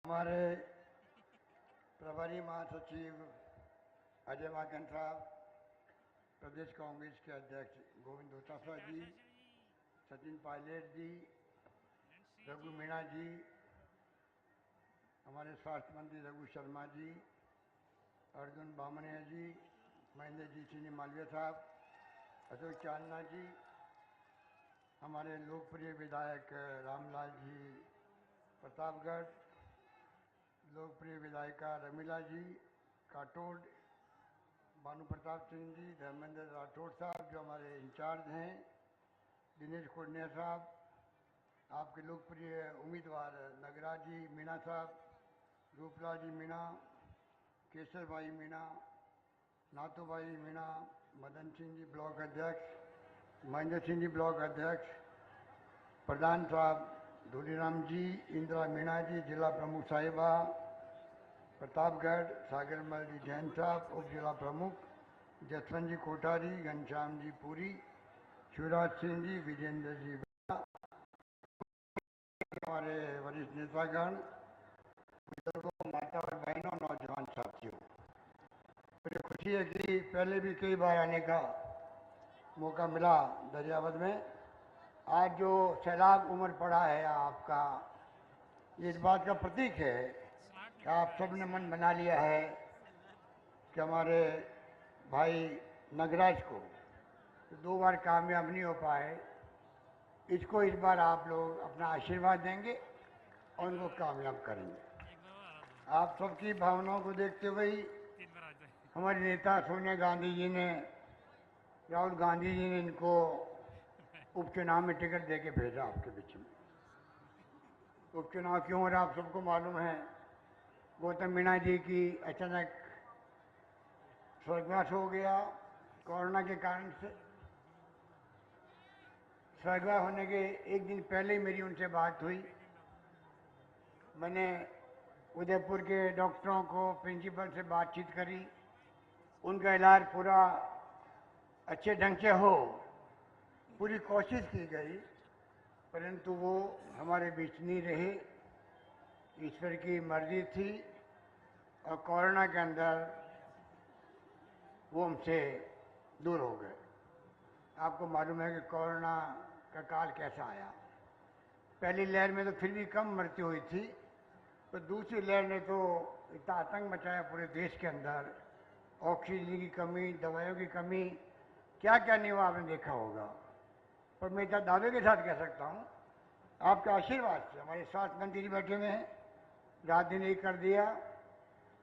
हमारे प्रभारी महासचिव अजय माकन साहब, प्रदेश कांग्रेस के अध्यक्ष गोविंद डोटासरा जी, सचिन पायलट जी, रघु मीणा जी, हमारे स्वास्थ्य मंत्री रघु शर्मा जी, अर्जुन बामनिया जी, महेंद्र जी सिंह मालवीय साहब, अशोक चांदना जी, हमारे लोकप्रिय विधायक रामलाल जी प्रतापगढ़, लोकप्रिय विधायिका रमीला जी काटोड़, भानु प्रताप सिंह जी, धर्मेंद्र राठौड़ साहब जो हमारे इंचार्ज हैं, दिनेश कोडनिया साहब, आपके लोकप्रिय उम्मीदवार नगराज जी मीणा साहब, रूपलाल जी मीणा, केसर भाई मीणा, नाथू भाई मीणा, मदन सिंह जी ब्लॉक अध्यक्ष, महेंद्र सिंह जी ब्लॉक अध्यक्ष, प्रधान साहब धूलीराम जी, इंदिरा मीणा जी जिला प्रमुख साहिबा प्रतापगढ़, सागरमल जी जैन साहब उप जिला प्रमुख, जसवंत जी कोठारी, घनश्याम जी पुरी, शिवराज सिंह जी, विजेंद्र जी, हमारे वरिष्ठ नेतागण, बुजुर्गों, माता और बहनों, नौजवान साथियों, मुझे खुशी है कि पहले भी कई बार आने का मौका मिला दरियावद में। आज जो सैलाब उमड़ पड़ा है आपका, ये इस बात का प्रतीक है कि आप सब ने मन बना लिया है कि हमारे भाई नगराज को तो 2 बार कामयाब नहीं हो पाए, इसको इस बार आप लोग अपना आशीर्वाद देंगे और उनको कामयाब करेंगे। आप सबकी भावनाओं को देखते हुए हमारे नेता सोनिया गांधी जी ने, राहुल गांधी जी ने इनको उपचुनाव में टिकट दे के भेजा आपके बीच में। उपचुनाव क्यों हो रहा आप सबको मालूम है। गौतम मीणा जी की अचानक स्वर्गवास हो गया कोरोना के कारण से। स्वर्गवास होने के एक दिन पहले ही मेरी उनसे बात हुई। मैंने उदयपुर के डॉक्टरों को, प्रिंसिपल से बातचीत करी, उनका इलाज पूरा अच्छे ढंग से हो पूरी कोशिश की गई, परंतु वो हमारे बीच नहीं रहे। ईश्वर की मर्जी थी और कोरोना के अंदर वो हमसे दूर हो गए। आपको मालूम है कि कोरोना का काल कैसा आया। पहली लहर में तो फिर भी कम मृत्यु हुई थी, तो दूसरी लहर ने तो इतना आतंक मचाया पूरे देश के अंदर। ऑक्सीजन की कमी, दवाइयों की कमी, क्या क्या नहीं हुआ आपने देखा होगा। पर मैं इतना दावे के साथ कह सकता हूँ, आपके आशीर्वाद से हमारे स्वास्थ्य मंत्री जी बैठे हुए हैं, रात दिन एक कर दिया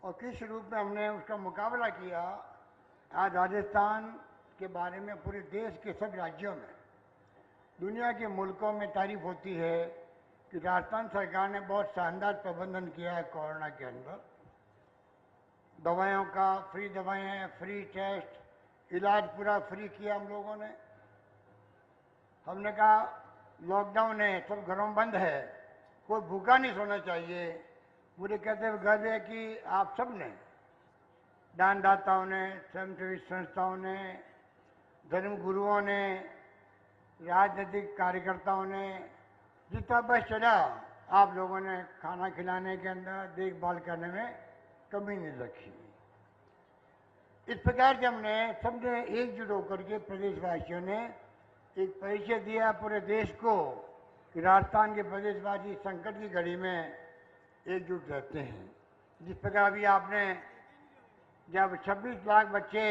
और किस रूप में हमने उसका मुकाबला किया। आज राजस्थान के बारे में पूरे देश के सब राज्यों में, दुनिया के मुल्कों में तारीफ होती है कि राजस्थान सरकार ने बहुत शानदार प्रबंधन किया है कोरोना के अंदर। दवाइयों का फ्री दवाएं, फ्री टेस्ट, इलाज पूरा फ्री किया हम लोगों ने। हमने कहा लॉकडाउन है, सब घरों में बंद है, कोई भूखा नहीं सोना चाहिए। मुझे कहते हुए गर्व है कि आप सब ने, दानदाताओं ने, स्वयंसेवी संस्थाओं ने, धर्म गुरुओं ने, राजनीतिक कार्यकर्ताओं ने, जितना बस चला आप लोगों ने खाना खिलाने के अंदर, देखभाल करने में कमी नहीं रखी। इस प्रकार से हमने सबने एकजुट होकर के प्रदेशवासियों ने एक परिचय दिया पूरे देश को कि राजस्थान के प्रदेशवासी संकट की घड़ी में एकजुट रहते हैं। जिस प्रकार अभी आपने जब 26 लाख बच्चे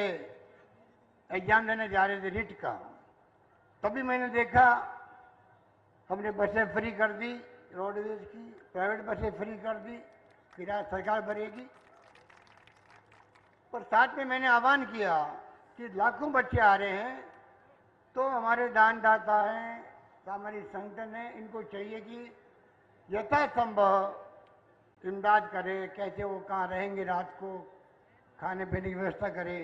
एग्जाम देने जा रहे थे रिट का, तभी मैंने देखा हमने बसें फ्री कर दी, रोडवेज की प्राइवेट बसें फ्री कर दी, किराया सरकार भरेगी। पर साथ में मैंने आह्वान किया कि लाखों बच्चे आ रहे हैं तो हमारे दानदाता हैं, हमारी संगठन है, इनको चाहिए कि यथासंभव इमदाद करे। कैसे वो कहाँ रहेंगे, रात को खाने पीने की व्यवस्था करे।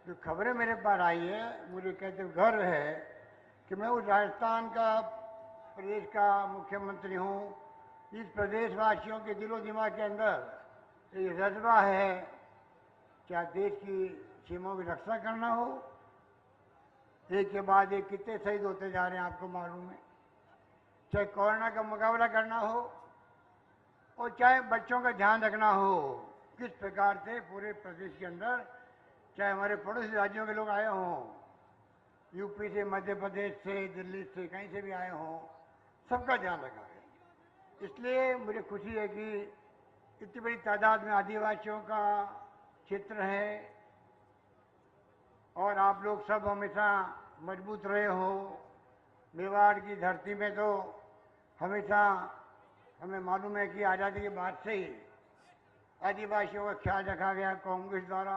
जो खबरें मेरे पास आई है, मुझे कहते गर्व है कि मैं उस राजस्थान का प्रदेश का मुख्यमंत्री हूँ। इस प्रदेशवासियों के दिलो दिमाग के अंदर एक जज्बा है, चाहे देश की सीमाओं की रक्षा करना हो। एक के बाद एक कितने शहीद होते जा रहे हैं आपको मालूम है। चाहे कोरोना का मुकाबला करना हो, और चाहे बच्चों का ध्यान रखना हो किस प्रकार से पूरे प्रदेश के अंदर, चाहे हमारे पड़ोसी राज्यों के लोग आए हों, यूपी से, मध्य प्रदेश से, दिल्ली से, कहीं से भी आए हों, सबका ध्यान रखा है। इसलिए मुझे खुशी है कि इतनी बड़ी तादाद में आदिवासियों का क्षेत्र है और आप लोग सब हमेशा मजबूत रहे हो। मेवाड़ की धरती में तो हमेशा हमें मालूम है कि आज़ादी के बाद से ही आदिवासियों का ख्याल रखा गया कांग्रेस द्वारा।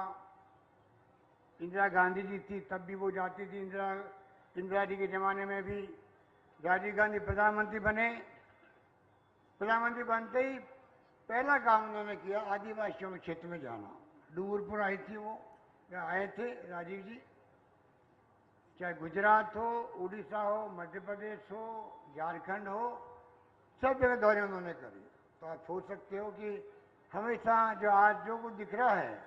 इंदिरा गांधी जी थी तब भी वो जाती थी, इंदिरा जी के ज़माने में भी राजीव गांधी प्रधानमंत्री बने। प्रधानमंत्री बनते ही पहला काम उन्होंने किया आदिवासियों के क्षेत्र में जाना। डूंगरपुर आई थी वो, या आए थे राजीव जी। चाहे गुजरात हो, उड़ीसा हो, मध्य प्रदेश हो, झारखंड हो, सब जगह दौरे उन्होंने करी। तो आप सोच सकते हो कि हमेशा जो आज जो कुछ दिख रहा है,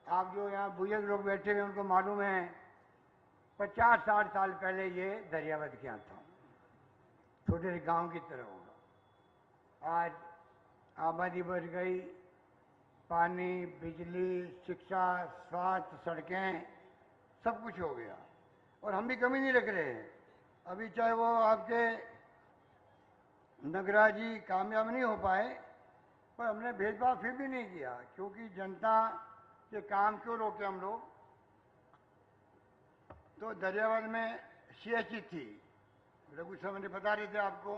आप जो यहाँ बुजुर्ग लोग बैठे हुए उनको मालूम है 50-60 साल पहले ये दरियावद क्या था, छोटे से गांव की तरह होगा। आज आबादी बढ़ गई, पानी, बिजली, शिक्षा, स्वास्थ्य, सड़कें, सब कुछ हो गया और हम भी कमी नहीं रख रहे हैं। अभी चाहे वो आपके नगराज जी कामयाब नहीं हो पाए, पर हमने भेदभाव फिर भी नहीं किया, क्योंकि जनता के काम क्यों रोके हम लोग। तो दरियावद में CHC थी, रघु सर ने बता रहे थे आपको,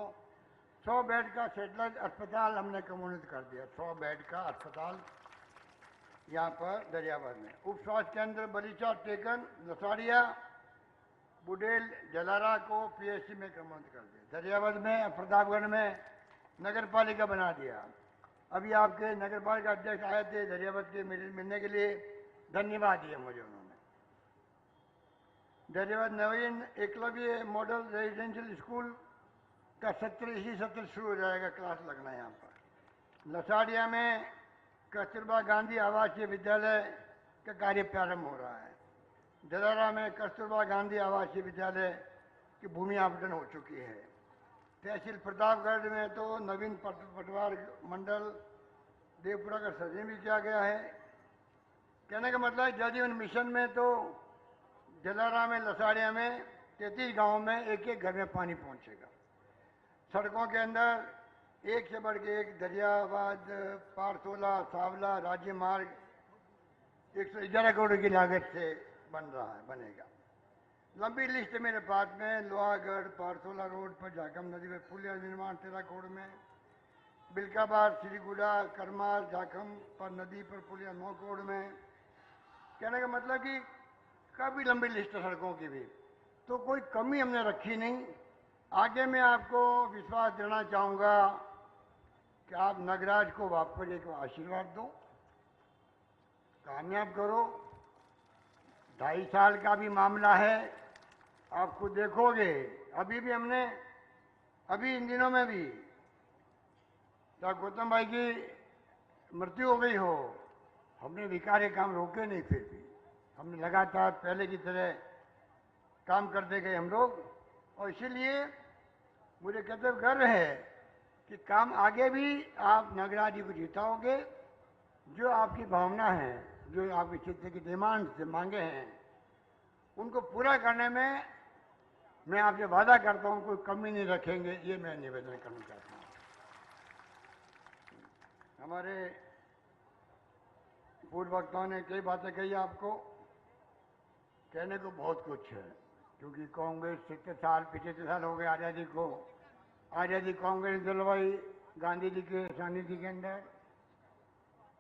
100 बेड का सेटेलाइट अस्पताल हमने कम्युनिट कर दिया। 100 बेड का अस्पताल यहाँ पर दरियावद में। उप स्वास्थ्य केंद्र बलीचा, टेकन, लसाड़िया, बुडेल, जलारा को PSC में कम्युनिट कर दिया। दरियावद में, प्रतापगढ़ में नगर पालिका बना दिया। अभी आपके नगर पालिका अध्यक्ष आए थे दरियावद के मिलने के लिए, धन्यवाद दिया मुझे उन्होंने। दरियावद नवीन एकलव्य मॉडल रेजिडेंशियल स्कूल का इसी सत्र शुरू हो जाएगा, क्लास लगना है यहाँ पर। लसाड़िया में कस्तूरबा गांधी आवासीय विद्यालय का कार्य प्रारंभ हो रहा है। जलारा में कस्तूरबा गांधी आवासीय विद्यालय की भूमि आवंटन हो चुकी है। तहसील प्रतापगढ़ में तो नवीन पटवार मंडल देवपुरा का सृजन भी किया गया है। कहने का मतलब है जल जीवन मिशन में तो जलारा में, लसाड़िया में 33 गाँव में एक घर में पानी पहुंचेगा। सड़कों के अंदर एक से बढ़ के एक दरियावाद, पारसोला, सावला राज्य मार्ग 111 करोड़ की लागत से बनेगा। लंबी लिस्ट मेरे पास में, लोहागढ़ पारसोला रोड पर झाकम नदी में पुल निर्माण 13 करोड़ में, बिलकाबाद, श्रीगुड़ा, करमाल, झाकम पर नदी पर पुल 9 करोड़ में। कहने का मतलब कि काफ़ी लंबी लिस्ट है सड़कों की भी, तो कोई कमी हमने रखी नहीं। आगे मैं आपको विश्वास देना चाहूँगा कि आप नगराज को वापस एक आशीर्वाद दो, कामयाब करो। 2.5 साल का भी मामला है, आप खुद देखोगे। अभी भी हमने, अभी इन दिनों में भी, चाहे गौतम भाई की मृत्यु हो गई हो, हमने विकास के काम रोके नहीं, फिर भी हमने लगातार पहले की तरह काम करते गए हम लोग। और इसीलिए मुझे कहते गर्व है कि काम आगे भी आप नगराज जी को जिताओगे। जो आपकी भावना है, जो आपके क्षेत्र की डिमांड से मांगे हैं, उनको पूरा करने में मैं आपसे वादा करता हूं कोई कमी नहीं रखेंगे, ये मैं निवेदन करना चाहता हूं। हमारे पूर्व वक्ताओं ने कई बातें कही, आपको कहने को बहुत कुछ है, क्योंकि कांग्रेस 70 साल 75 साल हो गए आज़ादी को। आज़ादी कांग्रेस दिलवाई गांधी जी के सानिध्य के अंदर।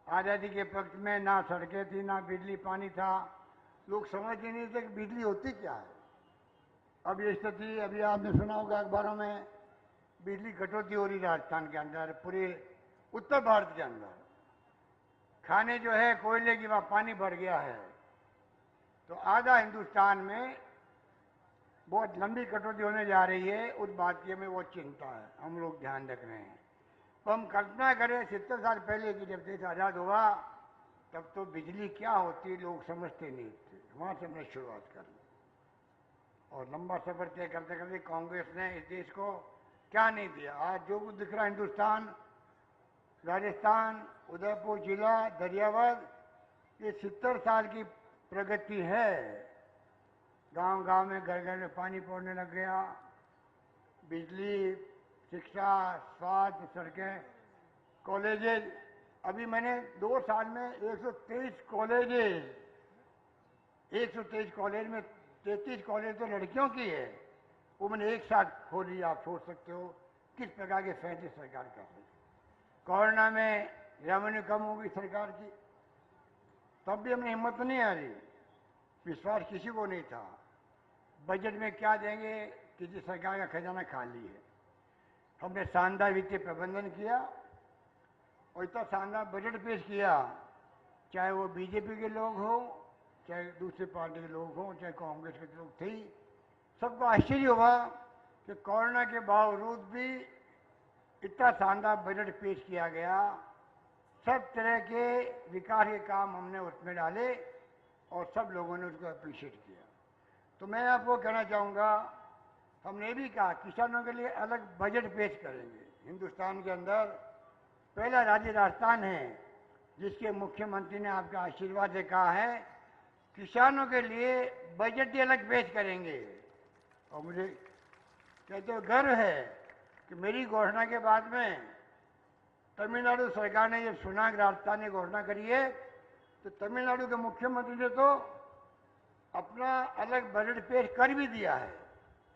आज़ादी के पक्ष में ना सड़कें थी, ना बिजली पानी था, लोग समझते नहीं थे कि बिजली होती क्या है। अब ये स्थिति, अभी आपने सुना होगा अखबारों में, बिजली कटौती हो रही राजस्थान के अंदर, पूरे उत्तर भारत के अंदर। खाने जो है कोयले की, वहाँ पानी भर गया है। तो आधा हिंदुस्तान में बहुत लंबी कटौती होने जा रही है, उस बात की हमें वो चिंता है, हम लोग ध्यान रख रहे हैं। तो हम कल्पना करें 70 साल पहले की जब देश आज़ाद हुआ, तब तो बिजली क्या होती लोग समझते नहीं थे। वहाँ से हमने शुरुआत कर ली और लंबा सफर तय करते करते कांग्रेस ने इस देश को क्या नहीं दिया। आज जो कुछ दिख रहा है हिंदुस्तान, राजस्थान, उदयपुर जिला, दरियावर्द, ये 70 साल की प्रगति है। गांव-गांव में, घर-घर में पानी पहुंचने लग गया, बिजली, शिक्षा, स्वास्थ्य, सड़कें, कॉलेजेज। अभी मैंने 2 साल में 123 कॉलेज में 33 कॉलेज तो लड़कियों की है, वो मैंने एक साथ खोली। आप सोच सकते हो किस प्रकार के फैसले सरकार कर रही है। कोरोना में रेवेन्यू कम होगी सरकार की, तब भी हमें हिम्मत नहीं आ रही, विश्वास किसी को नहीं था। बजट में क्या देंगे, किसी सरकार का खजाना खाली है। हमने शानदार वित्तीय प्रबंधन किया और इतना शानदार बजट पेश किया, चाहे वो बीजेपी के लोग हो, चाहे दूसरी पार्टी के लोग हों, चाहे कांग्रेस के लोग थे। सबको आश्चर्य हुआ कि कोरोना के बावजूद भी इतना शानदार बजट पेश किया गया। सब तरह के विकास के काम हमने उसमें डाले और सब लोगों ने उसको अप्रिशिएट किया। तो मैं आपको कहना चाहूँगा, हमने भी कहा किसानों के लिए अलग बजट पेश करेंगे। हिंदुस्तान के अंदर पहला राज्य राजस्थान है जिसके मुख्यमंत्री ने आपका आशीर्वाद से कहा है किसानों के लिए बजट ही अलग पेश करेंगे। और मुझे कहते हो गर्व है कि मेरी घोषणा के बाद में तमिलनाडु सरकार ने जब सुना कि राजस्थान ने घोषणा करी है, तो तमिलनाडु के मुख्यमंत्री ने तो अपना अलग बजट पेश कर भी दिया है।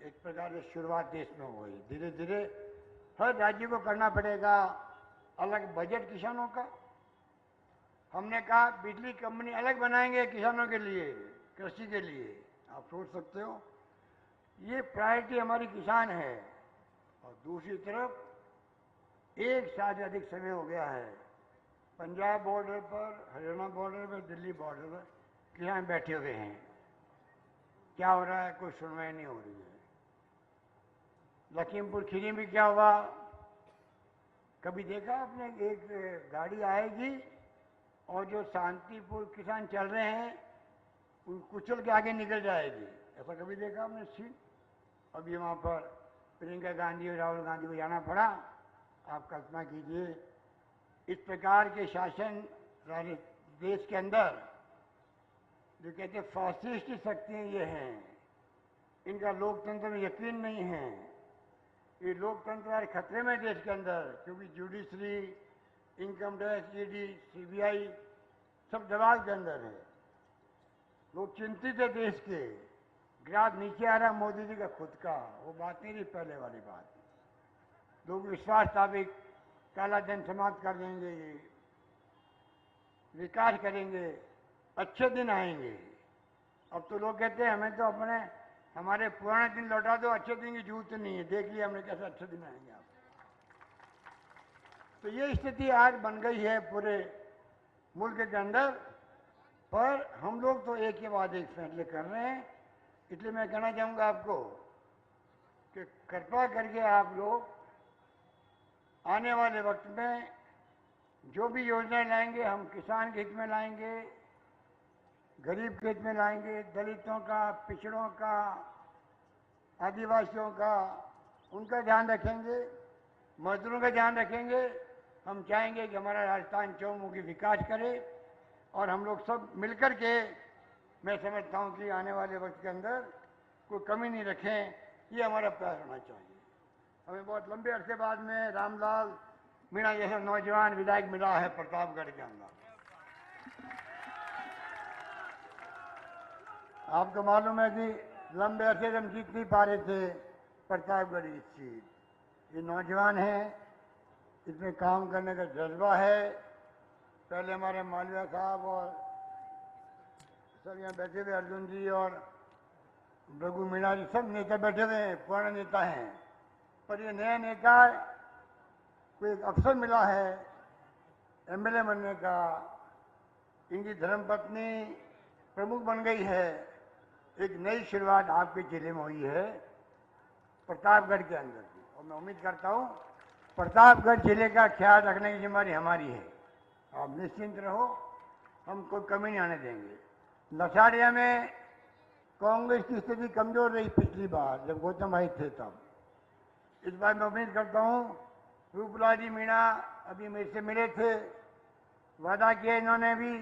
एक प्रकार से शुरुआत देश में हो गई। धीरे धीरे हर राज्य को करना पड़ेगा अलग बजट किसानों का। हमने कहा बिजली कंपनी अलग बनाएंगे किसानों के लिए, कृषि के लिए। आप सोच सकते हो, ये प्रायोरिटी हमारी किसान है। और दूसरी तरफ एक साल से अधिक समय हो गया है, पंजाब बॉर्डर पर, हरियाणा बॉर्डर पर, दिल्ली बॉर्डर पर किसान बैठे हुए हैं। क्या हो रहा है, कोई सुनवाई नहीं हो रही है। लखीमपुर खीरी में क्या हुआ, कभी देखा आपने? एक गाड़ी आएगी और जो शांतिपुर किसान चल रहे हैं उन कुचल के आगे निकल जाएगी। ऐसा कभी देखा आपने सीन? अभी वहाँ पर प्रियंका गांधी और राहुल गांधी को जाना पड़ा। आप कल्पना कीजिए, इस प्रकार के शासन देश के अंदर जो कहते हैं फासिस्ट शक्तियाँ ये हैं, इनका लोकतंत्र में यकीन नहीं है। ये लोकतंत्र खतरे में देश के अंदर, क्योंकि judiciary, income tax, ED, CBI सब दबाव के अंदर है। लोग चिंतित है देश के। ग्राफ नीचे आ रहा मोदी जी का खुद का, वो बात नहीं रही पहले वाली बात। लोग विश्वास स्थापित, काला धन समाप्त कर देंगे, विकास करेंगे, अच्छे दिन आएंगे। अब तो लोग कहते हैं हमें तो अपने हमारे पुराने दिन लौटा दो, अच्छे दिन की जरूरत नहीं है। देख लिया हमने कैसे अच्छे दिन आएंगे आप। तो ये स्थिति आज बन गई है पूरे मुल्क के अंदर। पर हम लोग तो एक के बाद एक फैसले कर रहे हैं। इसलिए मैं कहना चाहूँगा आपको कि कृपा करके आप लोग आने वाले वक्त में जो भी योजनाएं लाएंगे, हम किसान के हित में लाएंगे, गरीब के हित में लाएंगे, दलितों का, पिछड़ों का, आदिवासियों का, उनका ध्यान रखेंगे, मजदूरों का ध्यान रखेंगे। हम चाहेंगे कि हमारा राजस्थान चौमुखी विकास करे और हम लोग सब मिलकर के, मैं समझता हूँ कि आने वाले वक्त के अंदर कोई कमी नहीं रखें। ये हमारा प्रयास होना चाहिए। हमें बहुत लंबे अरसे बाद में रामलाल मीणा जैसा नौजवान विधायक मिला है प्रतापगढ़ के अंदर। आपको मालूम है कि लंबे अरसे से हम जीत नहीं पा रहे थे प्रतापगढ़ की सीट। ये नौजवान है, इसमें काम करने का जज्बा है। पहले हमारे मालविया साहब और सब यहाँ बैठे हुए, अर्जुन जी और रघु मीणा जी, सब नेता बैठे हुए हैं, पुराने नेता हैं। पर ये नया नेता को एक अवसर मिला है एमएलए बनने का। इनकी धर्मपत्नी प्रमुख बन गई है। एक नई शुरुआत आपके जिले में हुई है प्रतापगढ़ के अंदर की। और मैं उम्मीद करता हूँ प्रतापगढ़ जिले का ख्याल रखने की जिम्मेदारी हमारी है। आप निश्चिंत रहो, हम कोई कमी नहीं आने देंगे। नशाड़िया में कांग्रेस की स्थिति कमजोर रही पिछली बार जब गौतम भाई थे तब। इस बार मैं उम्मीद करता हूँ रूपलाल जी मीणा अभी मेरे से मिले थे, वादा किया इन्होंने भी,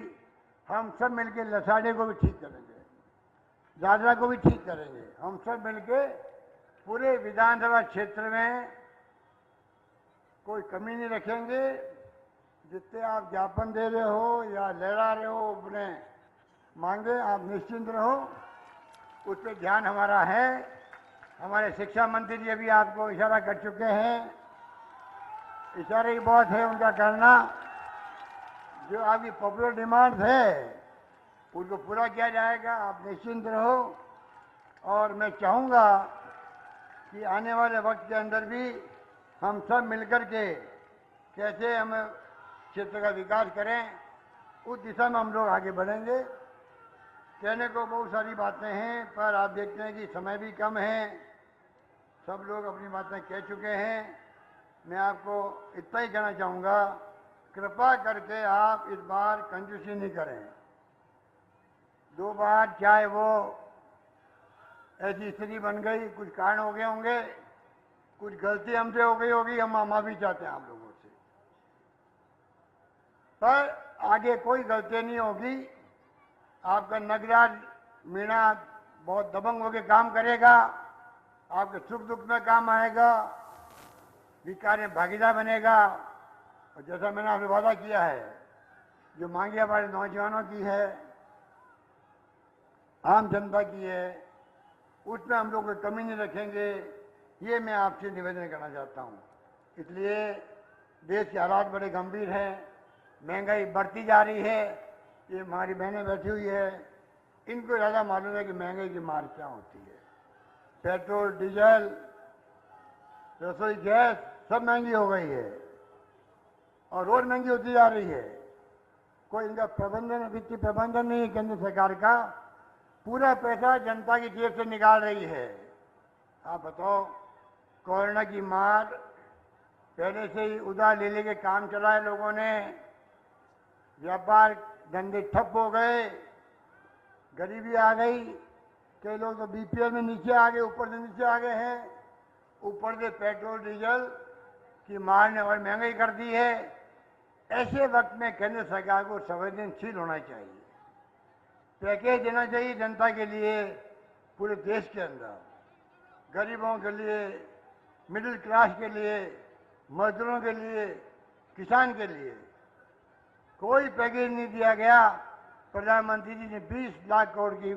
हम सब मिलके लसाड़े को भी ठीक करेंगे, दादरा को भी ठीक करेंगे। हम सब मिलके पूरे विधानसभा क्षेत्र में कोई कमी नहीं रखेंगे। जितने आप ज्ञापन दे रहे हो या लहरा रहे हो अपने मांगे, आप निश्चिंत रहो, उस पर ध्यान हमारा है। हमारे शिक्षा मंत्री जी अभी आपको इशारा कर चुके हैं, इशारे ही बहुत है उनका करना। जो आपकी पॉपुलर डिमांड है उनको पूरा किया जाएगा, आप निश्चिंत रहो। और मैं चाहूँगा कि आने वाले वक्त के अंदर भी हम सब मिलकर के कैसे हम क्षेत्र का विकास करें, उस दिशा में हम लोग आगे बढ़ेंगे। कहने को बहुत सारी बातें हैं, पर आप देखते हैं कि समय भी कम है, सब लोग अपनी बातें कह चुके हैं। मैं आपको इतना ही कहना चाहूँगा, कृपा करके आप इस बार कंजूसी नहीं करें। 2 बार चाहे वो ऐसी स्थिति बन गई, कुछ कारण हो गए होंगे, कुछ गलती हमसे हो गई होगी, हम माफी चाहते हैं आप लोगों से, पर आगे कोई गलती नहीं होगी। आपका नगराज मीणा बहुत दबंग होकर काम करेगा, आपके सुख दुख में काम आएगा, विकास में भागीदार बनेगा। और जैसा मैंने आपसे वादा किया है, जो मांगे हमारे नौजवानों की है, आम जनता की है, उसमें हम लोग कोई कमी नहीं रखेंगे। ये मैं आपसे निवेदन करना चाहता हूँ। इसलिए देश के हालात बड़े गंभीर हैं, महंगाई बढ़ती जा रही है। ये हमारी बहनें बैठी हुई है, इनको ज़्यादा मालूम है कि महंगाई की मार क्या होती है। पेट्रोल, डीजल, रसोई गैस सब महंगी हो गई है और रोज महंगी होती जा रही है। कोई इनका प्रबंधन, वित्तीय प्रबंधन नहीं है केंद्र सरकार का, पूरा पैसा जनता की जेब से निकाल रही है। आप बताओ, कोरोना की मार, पहले से ही उधार ले लेके काम चलाए लोगों ने, व्यापार धंधे ठप हो गए, गरीबी आ गई, कई लोग तो बीपीएल में नीचे आ गए, ऊपर से नीचे आ गए हैं, ऊपर से पेट्रोल डीजल की मार ने और महंगाई कर दी है। ऐसे वक्त में केंद्र सरकार को संवेदनशील होना चाहिए, पैकेज देना चाहिए जनता के लिए, पूरे देश के अंदर, गरीबों के लिए, मिडिल क्लास के लिए, मजदूरों के लिए, किसान के लिए। कोई पैकेज नहीं दिया गया। प्रधानमंत्री जी ने 20 लाख करोड़ की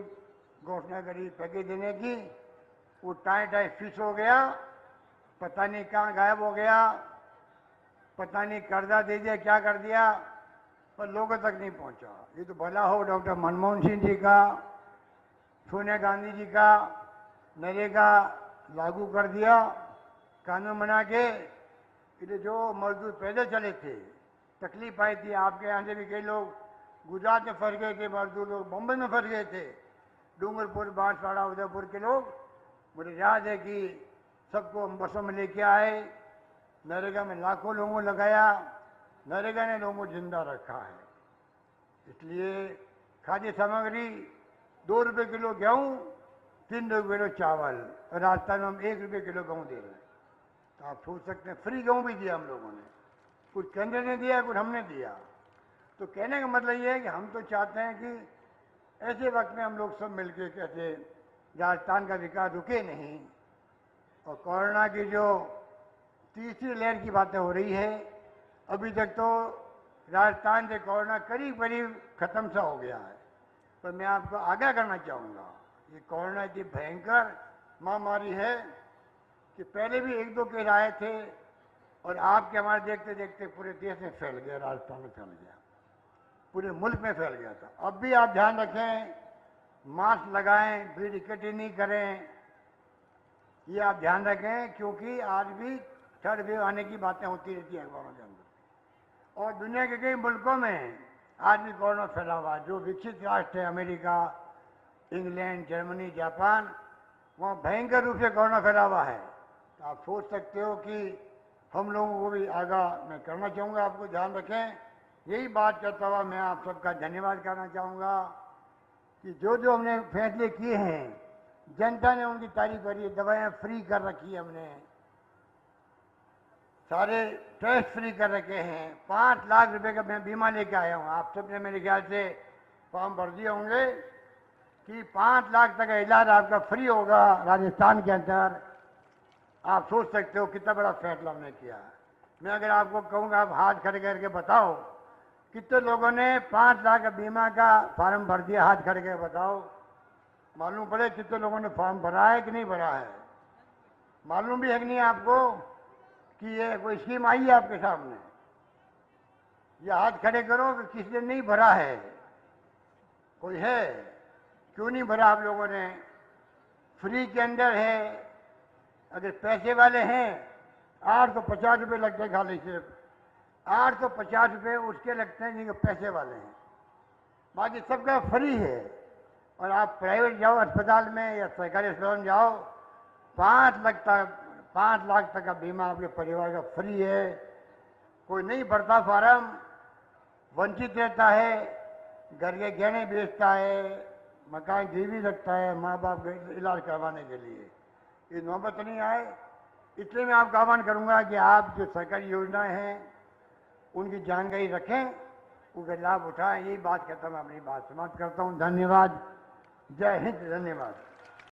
घोषणा करी पैकेज देने की, वो टाइम फिक्स हो गया, पता नहीं कहाँ गायब हो गया, पता नहीं कर्जा दे दिया, क्या कर दिया, पर लोगों तक नहीं पहुंचा। ये तो भला हो डॉक्टर मनमोहन सिंह जी का, सोनिया गांधी जी का, नरेगा लागू कर दिया, कानून बना के। इसलिए जो मजदूर पैदल चले थे, तकलीफ आई थी, आपके यहाँ से भी कई लोग गुजरात में फंस गए थे, मजदूर लोग बम्बई में फंस गए थे, डूंगरपुर, बांसवाड़ा, उदयपुर के लोग। मुझे याद है कि सबको हम बसों में लेके आए, नरेगा में लाखों लोगों को लगाया, नरेगा ने लोगों को जिंदा रखा है। इसलिए खाद्य सामग्री 2 रुपये किलो गेहूँ, 3 रुपये किलो चावल, और राजस्थान में हम 1 रुपये किलो गेहूँ दे रहे हैं। तो आप सोच सकते हैं, फ्री गेहूँ भी दिया हम लोगों ने, कुछ केंद्र ने दिया, कुछ हमने दिया। तो कहने का मतलब ये है कि हम तो चाहते हैं कि ऐसे वक्त में हम लोग सब मिलकर कैसे राजस्थान का विकास रुके नहीं। और कोरोना की जो तीसरी लहर की बातें हो रही है, अभी तक तो राजस्थान से कोरोना करीब करीब खत्म सा हो गया है, पर मैं आपको आगाह करना चाहूँगा, ये कोरोना इतनी भयंकर महामारी है कि पहले भी 1-2 केस आए थे और आपके हमारे देखते देखते पूरे देश में फैल गया, राजस्थान में फैल गया, पूरे मुल्क में फैल गया था। अब भी आप ध्यान रखें, मास्क लगाएं, भीड़ इकट्ठी नहीं करें, ये आप ध्यान रखें, क्योंकि आज भी 3rd वेव आने की बातें होती रहती है अखबारों के अंदर। और दुनिया के कई मुल्कों में आज भी कोरोना फैला हुआ, जो विकसित राष्ट्र है, अमेरिका, इंग्लैंड, जर्मनी, जापान, वहाँ भयंकर रूप से कोरोना फैला हुआ है। तो आप सोच सकते हो कि हम लोगों को भी आगाह मैं करना चाहूँगा, आपको ध्यान रखें। यही बात करता हुआ मैं आप सबका धन्यवाद करना चाहूँगा कि जो जो हमने फैसले किए हैं, जनता ने उनकी तारीफ करी है। दवाएं फ्री कर रखी है हमने, सारे टेस्ट फ्री कर रखे हैं। 5 लाख रुपए का मैं बीमा लेके आया हूँ। आप सबने मेरे ख्याल से फॉर्म भर दिए होंगे कि 5 लाख तक का इलाज आपका फ्री होगा राजस्थान के अंदर। आप सोच सकते हो कितना बड़ा फैसला हमने किया। मैं अगर आपको कहूँगा, आप हाथ खड़े करके बताओ कितने लोगों ने 5 लाख का बीमा का फॉर्म भर दिया, हाथ खड़े करके बताओ। मालूम पड़े कितने लोगों ने फॉर्म भरा है कि नहीं भरा है। मालूम भी है कि नहीं आपको कि ये कोई स्कीम आई है आपके सामने। ये हाथ खड़े करो कि किसी ने नहीं भरा है। कोई है? क्यों नहीं भरा आप लोगों ने? फ्री के अंदर है। अगर पैसे वाले हैं 850 रुपये लगते हैं, खाली सिर्फ 850 रुपये उसके लगते हैं जिनके पैसे वाले हैं। बाकी सबका फ्री है। और आप प्राइवेट जाओ अस्पताल में या सरकारी अस्पताल में जाओ, 5 लाख तक का बीमा आपके परिवार का फ्री है। कोई नहीं भरता फार्म, वंचित रहता है, घर के गहने बेचता है, मकान गिरवी रखता है माँ बाप के इलाज करवाने के लिए। ये नौबत नहीं आए, इसलिए मैं आपका आह्वान करूंगा कि आप जो सरकारी योजनाएं हैं उनकी जानकारी रखें, उनका लाभ उठाएं। यही बात कहता मैं अपनी बात समाप्त करता हूं। धन्यवाद। जय हिंद। धन्यवाद।